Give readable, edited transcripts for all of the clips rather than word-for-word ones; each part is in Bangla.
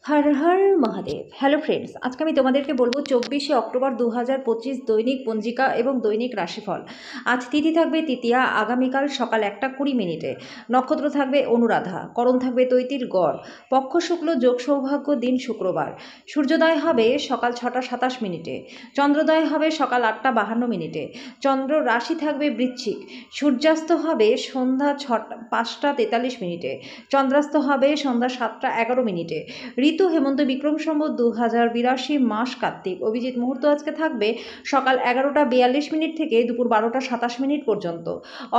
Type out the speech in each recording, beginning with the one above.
হর হর মহাদেব। হ্যালো ফ্রেন্ডস, আজকে আমি তোমাদেরকে বলবো 24শে অক্টোবর 2025 দৈনিক পঞ্জিকা এবং দৈনিক রাশিফল। আজ তিথি থাকবে তৃতীয়া, আগামীকাল সকাল 1:20। নক্ষত্র থাকবে অনুরাধা, করণ থাকবে তৈতির গড়, পক্ষ শুক্ল, যোগ সৌভাগ্য, দিন শুক্রবার। সূর্যোদয় হবে সকাল 6:27, চন্দ্রোদয় হবে সকাল 8:52। চন্দ্র রাশি থাকবে বৃশ্চিক, সূর্যাস্ত হবে সন্ধ্যা 5:43। চন্দ্রাস্ত হবে সন্ধ্যা 7:11। ঋতু হেমন্ত বিক্রম সম্বত 2082, মাস কার্তিক। অভিজিৎ মুহূর্ত আজকে থাকবে সকাল 11:42 থেকে দুপুর 12:27 পর্যন্ত।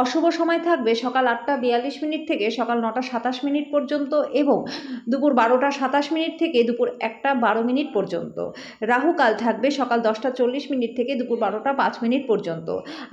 অশুভ সময় থাকবে সকাল 8:42 থেকে সকাল 9:27 পর্যন্ত এবং দুপুর 12:27 থেকে দুপুর 1:12 পর্যন্ত। রাহুকাল থাকবে সকাল 10:40 থেকে দুপুর 12:05 পর্যন্ত।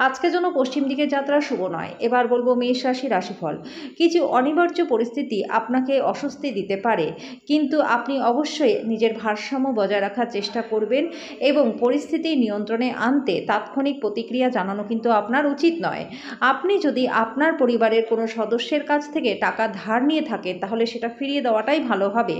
আজকে জন্য পশ্চিম দিকে যাত্রা শুভ নয়। এবার বলবো মেষ রাশি রাশিফল। কিছু অনিবার্য পরিস্থিতি আপনাকে অস্বস্তি দিতে পারে, কিন্তু আপনি অবশ্যই নিজের ভারসাম্য বজায় রাখার চেষ্টা করবেন এবং পরিস্থিতি নিয়ন্ত্রণে আনতে তাৎক্ষণিক প্রতিক্রিয়া জানানো কিন্তু আপনার উচিত নয়। আপনি যদি আপনার পরিবারের কোনো সদস্যের কাছ থেকে টাকা ধার নিয়ে থাকেন তাহলে সেটা ফিরিয়ে দেওয়াটাই ভালো হবে।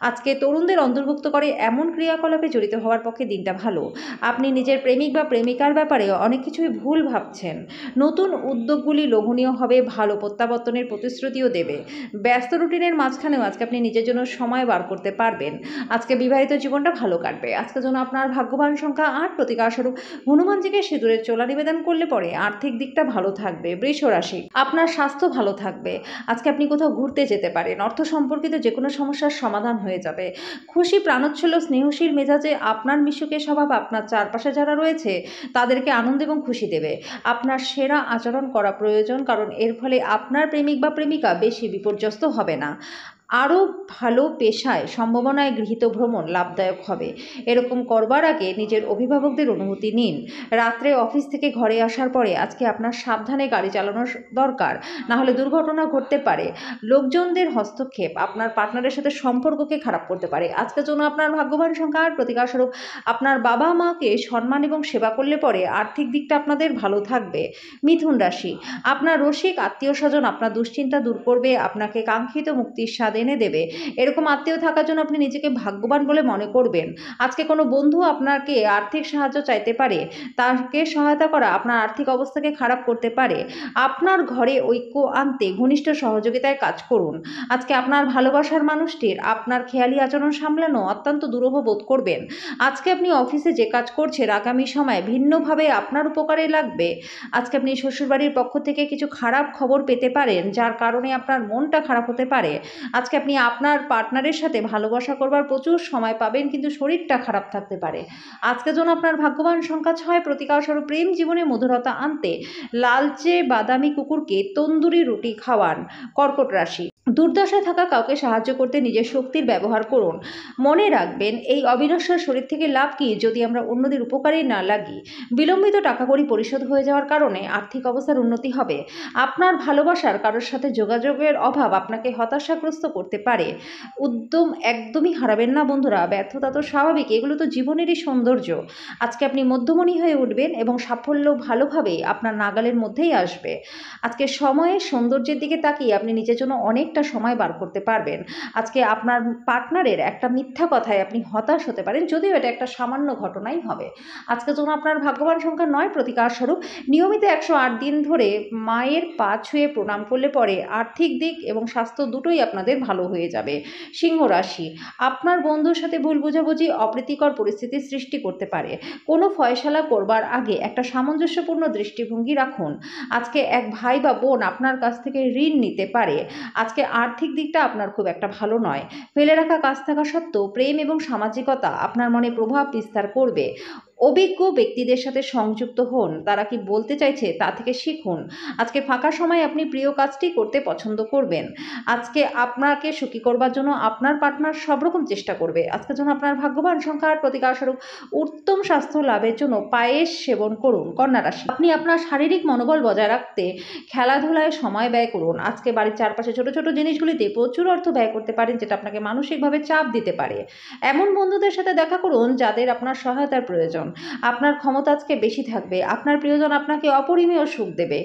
আজকে তরুণদের অন্তর্ভুক্ত করে এমন ক্রিয়াকলাপে জড়িত হওয়ার পক্ষে দিনটা ভালো। আপনি নিজের প্রেমিক বা প্রেমিকার ব্যাপারে অনেক কিছুই ভুল ভাবছেন। নতুন উদ্যোগগুলি লোভনীয় হবে, ভালো প্রত্যাবর্তনের প্রতিশ্রুতিও দেবে। ব্যস্ত রুটিনের মাঝখানেও আজকে আপনি নিজের জন্য সময় বার করতে পারবেন। আজকে বিবাহিত জীবনটা ভালো কাটবে। আজকের জন্য আপনার ভাগ্যবান সংখ্যা 8। প্রতিকারস্বরূপ হনুমানজিকে সিঁদুরের চোলা নিবেদন করলে পরে আর্থিক দিকটা ভালো থাকবে। বৃষ রাশি, আপনার স্বাস্থ্য ভালো থাকবে। আজকে আপনি কোথাও ঘুরতে যেতে পারেন। অর্থ সম্পর্কিত যে কোনো সমস্যার সমাধান হয়ে যাবে। খুশি, প্রাণোচ্ছল, স্নেহশীল মেজাজে আপনার মিশুকে স্বভাব আপনার চারপাশে যারা রয়েছে তাদেরকে আনন্দ এবং খুশি দেবে। আপনার সেরা আচরণ করা প্রয়োজন, কারণ এর ফলে আপনার প্রেমিক বা প্রেমিকা বেশি বিপর্যস্ত হবে না। আরও ভালো পেশায় সম্ভাবনায় গৃহীত ভ্রমণ লাভদায়ক হবে। এরকম করবার আগে নিজের অভিভাবকদের অনুমতি নিন। রাত্রে অফিস থেকে ঘরে আসার পরে আজকে আপনার সাবধানে গাড়ি চালানোর দরকার, না হলে দুর্ঘটনা ঘটতে পারে। লোকজনদের হস্তক্ষেপ আপনার পার্টনারের সাথে সম্পর্ককে খারাপ করতে পারে। আজকের জন্য আপনার ভাগ্যবান সংখ্যা 8। প্রতিকারস্বরূপ আপনার বাবা মাকে সম্মান এবং সেবা করলে পরে আর্থিক দিকটা আপনাদের ভালো থাকবে। মিথুন রাশি, আপনার রসিক আত্মীয় স্বজন আপনার দুশ্চিন্তা দূর করবে, আপনাকে কাঙ্ক্ষিত মুক্তির স্বাদ এনে দেবে। এরকম আত্মীয় থাকার জন্য আপনি নিজেকে ভাগ্যবান বলে মনে করবেন। আজকে কোনো বন্ধু আপনাকে আর্থিক সাহায্য চাইতে পারে, তাকে সহায়তা করা আপনার আর্থিক অবস্থাকে খারাপ করতে পারে। আপনার ঘরে ঐক্য আনতে ঘনিষ্ঠ সহযোগিতায় কাজ করুন। আজকে আপনার ভালোবাসার মানুষটির আপনার খেয়ালি আচরণ সামলানো অত্যন্ত দুরূহ বোধ করবেন। আজকে আপনি অফিসে যে কাজ করছেন আগামী সময়ে ভিন্নভাবে আপনার উপকারে লাগবে। আজকে আপনি শ্বশুরবাড়ির পক্ষ থেকে কিছু খারাপ খবর পেতে পারেন, যার কারণে আপনার মনটা খারাপ হতে পারে। আজকে আপনি আপনার পার্টনারের সাথে ভালোবাসা করবার প্রচুর সময় পাবেন, কিন্তু শরীরটা খারাপ থাকতে পারে। আজকের জন্য আপনার ভাগ্যবান সংখ্যা 6। প্রতিকারস্বরূপ প্রেম জীবনে মধুরতা আনতে লালচে বাদামি কুকুরকে তন্দুরি রুটি খাওয়ান। কর্কট রাশি, দুর্দশায় থাকা কাউকে সাহায্য করতে নিজের শক্তির ব্যবহার করুন। মনে রাখবেন, এই অবিনশ্বর শরীর থেকে লাভ কি যদি আমরা অন্যদের উপকারে না লাগি। বিলম্বিত টাকা কড়ি পরিশোধ হয়ে যাওয়ার কারণে আর্থিক অবস্থার উন্নতি হবে। আপনার ভালোবাসার কারোর সাথে যোগাযোগের অভাব আপনাকে হতাশাগ্রস্ত করতে পারে। উদ্যম একদমই হারাবেন না বন্ধুরা। ব্যর্থতা তো স্বাভাবিক, এগুলো তো জীবনেরই সৌন্দর্য। আজকে আপনি মধ্যমণি হয়ে উঠবেন এবং সাফল্য ভালোভাবেই আপনার নাগালের মধ্যেই আসবে। আজকে সময়ের সৌন্দর্যের দিকে তাকিয়ে আপনি নিজের জন্য অনেকটা সময় বার করতে পারবেন। আজকে আপনার পার্টনারের একটা মিথ্যা কথায় আপনি হতাশ হতে পারেন, যদিও এটা একটা সামান্য ঘটনাই হবে। আজকের জন্য আপনার ভাগ্যবান সংখ্যা 9। প্রতিকারস্বরূপ নিয়মিত 108 দিন ধরে মায়ের পা ছুঁয়ে প্রণাম করলে পরে আর্থিক দিক এবং স্বাস্থ্য দুটোই আপনাদের ভালো হয়ে যাবে। সিংহ রাশি, আপনার বন্ধুর সাথে ভুল বোঝাবুঝি অপ্রীতিকর পরিস্থিতির সৃষ্টি করতে পারে। কোনো ফয়সালা করবার আগে একটা সামঞ্জস্যপূর্ণ দৃষ্টিভঙ্গি রাখুন। আজকে এক ভাই বা বোন আপনার কাছ থেকে ঋণ নিতে পারে। আজকে আর্থিক দিকটা আপনার খুব একটা ভালো নয়। ফেলে রাখা কাজ থাকা সত্ত্বেও প্রেম এবং সামাজিকতা আপনার মনে প্রভাব বিস্তার করবে। অভিজ্ঞ ব্যক্তিদের সাথে সংযুক্ত হন, তারা কি বলতে চাইছে তা থেকে শিখুন। আজকে ফাঁকা সময় আপনি প্রিয় কাজটি করতে পছন্দ করবেন। আজকে আপনাকে সুখী করবার জন্য আপনার পার্টনার সব রকম চেষ্টা করবে। আজকের জন্য আপনার ভাগ্যবান সংখ্যা 8। প্রতিকারস্বরূপ উত্তম স্বাস্থ্য লাভের জন্য পায়েস সেবন করুন। কন্যা রাশি, আপনি আপনার শারীরিক মনোবল বজায় রাখতে খেলাধুলায় সময় ব্যয় করুন। আজকে বাড়ির চারপাশে ছোট ছোট জিনিসগুলিতে প্রচুর অর্থ ব্যয় করতে পারেন, যেটা আপনাকে মানসিকভাবে চাপ দিতে পারে। এমন বন্ধুদের সাথে দেখা করুন যাদের আপনার সহায়তার প্রয়োজন। আপনার ক্ষমতা আজকে বেশি থাকবে। আপনার প্রিয়জন আপনাকে অপরিমেয় সুখ দেবে।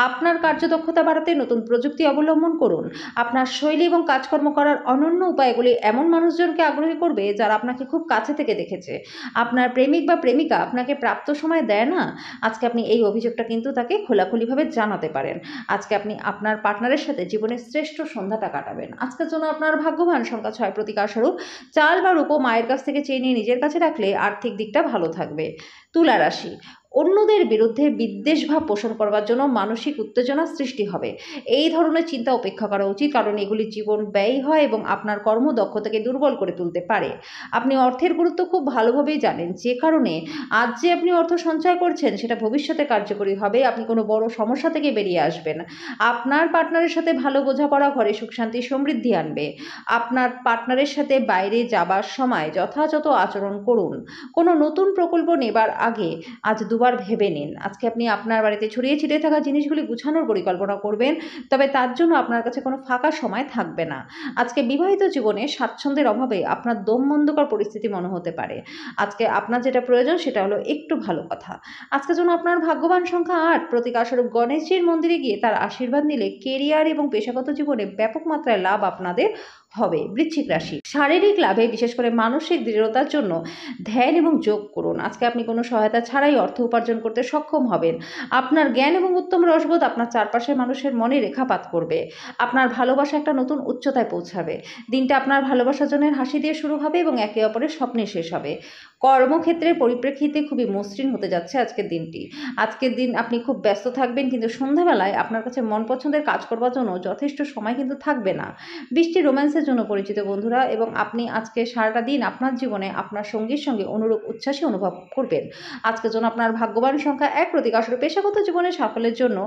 আপনার কার্যদক্ষতা বাড়াতে নতুন প্রযুক্তি অবলম্বন করুন। আপনার শৈলী এবং কাজকর্ম করার অনন্য উপায়গুলি এমন মানুষজনকে আগ্রহী করবে যারা আপনাকে খুব কাছে থেকে দেখেছে। আপনার প্রেমিক বা প্রেমিকা আপনাকে প্রাপ্ত সময় দেয় না, আজকে আপনি এই অভিযোগটা কিন্তু তাকে খোলাখুলিভাবে জানাতে পারেন। আজকে আপনি আপনার পার্টনারের সাথে জীবনের শ্রেষ্ঠ সন্ধ্যাটা কাটাবেন। আজকের জন্য আপনার ভাগ্যবান সংখ্যা 6, প্রতিকারস্বরূপ চাল বা রূপো মায়ের কাছ থেকে চেয়ে নিয়ে নিজের কাছে রাখলে আর্থিক দিকটা ভালো থাকবে। তুলা রাশি, অন্যদের বিরুদ্ধে বিদ্বেষভাব পোষণ করবার জন্য মানসিক উত্তেজনা সৃষ্টি হবে। এই ধরনের চিন্তা উপেক্ষা করা উচিত, কারণ এগুলি জীবন ব্যয় হয় এবং আপনার কর্মদক্ষতাকে দুর্বল করে তুলতে পারে। আপনি অর্থের গুরুত্ব খুব ভালোভাবেই জানেন, যে কারণে আজ যে আপনি অর্থ সঞ্চয় করছেন সেটা ভবিষ্যতে কার্যকরী হবে। আপনি কোনো বড় সমস্যা থেকে বেরিয়ে আসবেন। আপনার পার্টনারের সাথে ভালো বোঝাপড়া ঘরে সুখ শান্তি সমৃদ্ধি আনবে। আপনার পার্টনারের সাথে বাইরে যাবার সময় যথাযথ আচরণ করুন। কোনো নতুন প্রকল্প নেবার আগে আজ দুবার ভেবে নিন। আজকে আপনি আপনার বাড়িতে ছড়িয়ে ছিটিয়ে থাকা জিনিসগুলি গুছানোর পরিকল্পনা করবেন, তবে তার জন্য আপনার কাছে কোনো ফাঁকা সময় থাকবে না। আজকে বিবাহিত জীবনে স্বাচ্ছন্দ্যের অভাবে আপনার দমবন্ধকর পরিস্থিতি মনে হতে পারে। আজকে আপনার যেটা প্রয়োজন সেটা হলো একটু ভালো কথা। আজকের জন্য আপনার ভাগ্যবান সংখ্যা 8, প্রতিকারস্বরূপ গণেশজির মন্দিরে গিয়ে তার আশীর্বাদ নিলে কেরিয়ার এবং পেশাগত জীবনে ব্যাপক মাত্রায় লাভ আপনাদের হবে। বৃশ্চিক রাশি, শারীরিক লাভে বিশেষ করে মানসিক দৃঢ়তার জন্য ধ্যান এবং যোগ করুন। আজকে আপনি কোনো সহায়তা ছাড়াই অর্থ উপার্জন করতে সক্ষম হবেন। আপনার জ্ঞান এবং উত্তম রসবোধ আপনার চারপাশের মানুষের মনে রেখাপাত করবে। আপনার ভালোবাসা একটা নতুন উচ্চতায় পৌঁছাবে। দিনটা আপনার ভালোবাসাজনের হাসি দিয়ে শুরু হবে এবং একে অপরের স্বপ্নে শেষ হবে। কর্মক্ষেত্রের পরিপ্রেক্ষিতে খুবই মসৃণ হতে যাচ্ছে আজকের দিনটি। আজকের দিন আপনি খুব ব্যস্ত থাকবেন, কিন্তু সন্ধ্যাবেলায় আপনার কাছে মন পছন্দের কাজ করবার জন্য যথেষ্ট সময় কিন্তু থাকবে না। বৃষ্টি রোম্যান্সের জন্য পরিচিত বন্ধুরা, এবং আপনি আজকে সারাটা দিন আপনার জীবনে আপনার সঙ্গীর সঙ্গে অনুরূপ উচ্ছ্বাসী অনুভব করবেন। আজকের জন্য আপনার ভাগ্যবান সংখ্যা 1, প্রতিকারস্বরূপ পেশাগত জীবনে সাফল্যের জন্য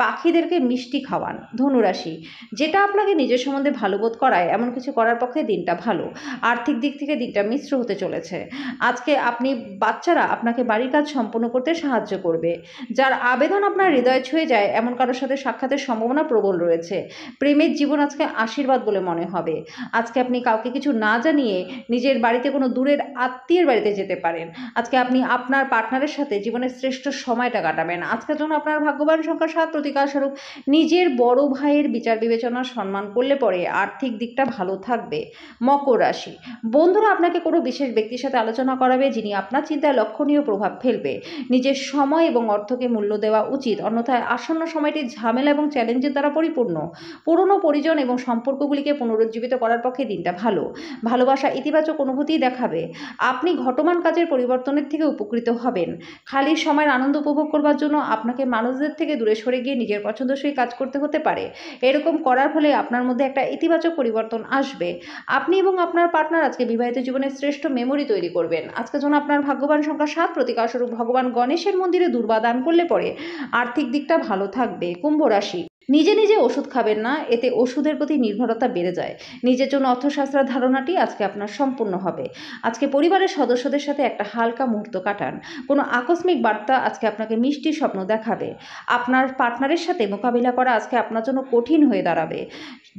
পাখিদেরকে মিষ্টি খাওয়ান। ধনুরাশি, যেটা আপনাকে নিজের সম্বন্ধে ভালো বোধ করায় এমন কিছু করার পক্ষে দিনটা ভালো। আর্থিক দিক থেকে দিনটা মিশ্র হতে চলেছে। আজকে বাচ্চারা আপনাকে বাড়ির কাজ সম্পন্ন করতে সাহায্য করবে। যার আবেদন আপনার হৃদয়ে ছুঁয়ে যায় এমন কারোর সাথে সাক্ষাতের সম্ভাবনা প্রবল রয়েছে। প্রেমের জীবন আজকে আশীর্বাদ বলে মনে হবে। আজকে আপনি কাউকে কিছু না জানিয়ে নিজের বাড়িতে কোনো দূরের আত্মীয়ের বাড়িতে যেতে পারেন। আজকে আপনি আপনার পার্টনারের সাথে জীবনের শ্রেষ্ঠ সময়টা কাটাবেন। আজকের জন্য আপনার ভাগ্যবান সংখ্যা 7, প্রতিকারস্বরূপ নিজের বড় ভাইয়ের বিচার বিবেচনা সম্মান করলে পরে আর্থিক দিকটা ভালো থাকবে। মকর রাশি, বন্ধুরা আপনাকে কোনো বিশেষ ব্যক্তির সাথে আলোচনা করাবে যিনি আপনার চিন্তায় লক্ষণীয় প্রভাব ফেলবে। নিজের সময় এবং অর্থকে মূল্য দেওয়া উচিত, অন্যথায় আসন্ন সময়টি ঝামেলা এবং চ্যালেঞ্জের দ্বারা পরিপূর্ণ। পুরনো পরিজন এবং সম্পর্কগুলিকে পুনরুজ্জীবিত করার পক্ষে দিনটা ভালো। ভালোবাসা ইতিবাচক অনুভূতি দেখাবে। আপনি ঘটমান কাজের পরিবর্তনের থেকে উপকৃত হবেন। খালি সময়ের আনন্দ উপভোগ করবার জন্য আপনাকে মানুষদের থেকে দূরে সরে গিয়ে নিজের পছন্দসই কাজ করতে হতে পারে। এরকম করার ফলে আপনার মধ্যে একটা ইতিবাচক পরিবর্তন আসবে। আপনি এবং আপনার পার্টনার আজকে বিবাহিত জীবনের শ্রেষ্ঠ মেমোরি তৈরি করবেন। আজকের জন্য আপনার ভাগ্যবান সংখ্যা 7, প্রতিকারস্বরূপ ভগবান গণেশের মন্দিরে দুর্বা দান করলে পরে আর্থিক দিকটা ভালো থাকবে। কুম্ভ রাশি, নিজে নিজে ওষুধ খাবেন না, এতে ওষুধের প্রতি নির্ভরতা বেড়ে যায়। নিজের জন্য অর্থশাস্ত্রের ধারণাটি আজকে আপনার সম্পূর্ণ হবে। আজকে পরিবারের সদস্যদের সাথে একটা হালকা মুহূর্ত কাটান। কোনো আকস্মিক বার্তা আজকে আপনাকে মিষ্টি স্বপ্ন দেখাবে। আপনার পার্টনারের সাথে মোকাবিলা করা আজকে আপনার জন্য কঠিন হয়ে দাঁড়াবে।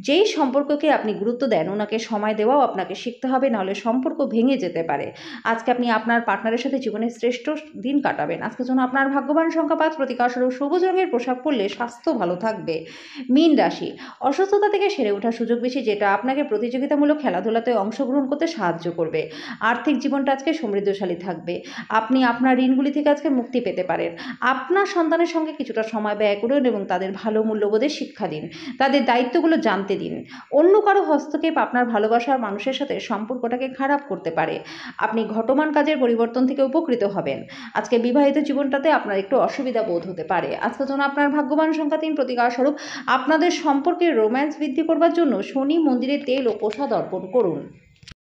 যেই সম্পর্ককে আপনি গুরুত্ব দেন ওনাকে সময় দেওয়াও আপনাকে শিখতে হবে, নাহলে সম্পর্ক ভেঙে যেতে পারে। আজকে আপনি আপনার পার্টনারের সাথে জীবনের শ্রেষ্ঠ দিন কাটাবেন। আজকের জন্য আপনার ভাগ্যবান সংখ্যা 5, প্রতিকারস্বরূপ সবুজ রঙের পোশাক পরলে স্বাস্থ্য ভালো থাকবে। মীন রাশি, অসুস্থতা থেকে সেরে ওঠার সুযোগ বেশি, যেটা আপনাকে প্রতিযোগিতামূলক খেলাধুলাতে অংশগ্রহণ করতে সাহায্য করবে। আর্থিক জীবনটা আজকে সমৃদ্ধশালী থাকবে। আপনি আপনার ঋণগুলি থেকে আজকে মুক্তি পেতে পারেন। আপনার সন্তানের সঙ্গে কিছুটা সময় ব্যয় করুন এবং তাদের ভালো মূল্যবোধের শিক্ষা দিন। তাদের দায়িত্বগুলো জানতে দিন। অন্য কারো হস্তক্ষেপ আপনার ভালোবাসার মানুষের সাথে সম্পর্কটাকে খারাপ করতে পারে। আপনি ঘটমান কাজের পরিবর্তন থেকে উপকৃত হবেন। আজকে বিবাহিত জীবনটাতে আপনার একটু অসুবিধা বোধ হতে পারে। আজকের জন্য আপনার ভাগ্যবান সংখ্যা 3, প্রতিকারস্বরূপ আপনাদের সম্পর্কের রোম্যান্স বৃদ্ধি করবার জন্য শনি মন্দিরে তেল ও প্রসাদ অর্পণ করুন।